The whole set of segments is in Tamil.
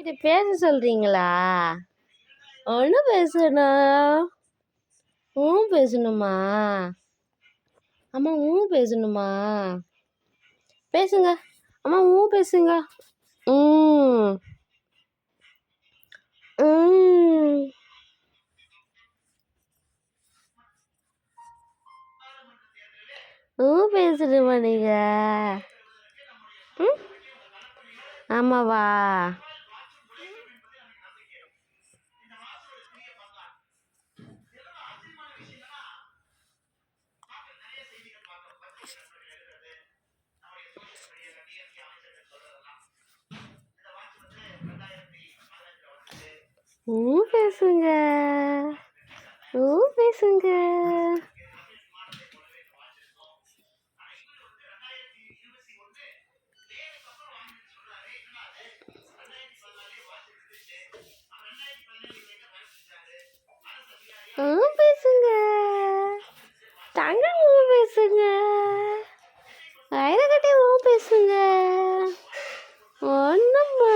இது பேச சொல்றீங்களா? ஒன்றும் பேசணும். பேசணுமா? அம்மா பேசணுமா? பேசுங்க. அம்மா பேசுங்க. ம் ம் பேசணுமா நீங்க? ஆமாவா? பேசுங்க. பேசுங்க. பேசுங்க. தங்க பேசுங்க. வயிறு கட்டி பேசுங்க. ஒண்ணும்மா.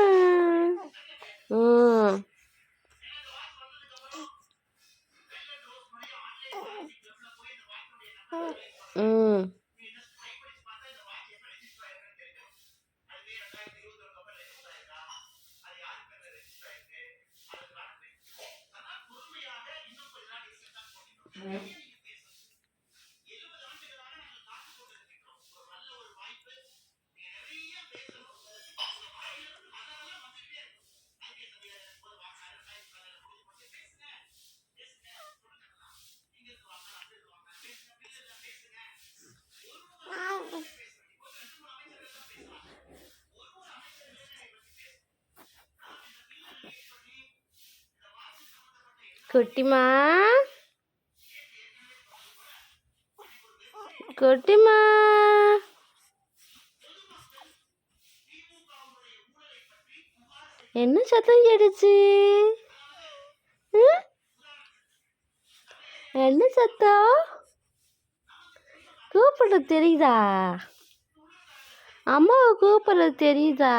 குட்டிமா, குட்டிமா, என்ன சத்தம் கேட்டுச்சு? என்ன சத்தம்? கூப்பிட தெரியுதா? அம்மாவை கூப்பிட தெரியுதா?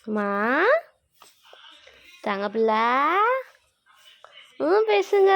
மா, தங்க பிள்ளை, பேசுங்க.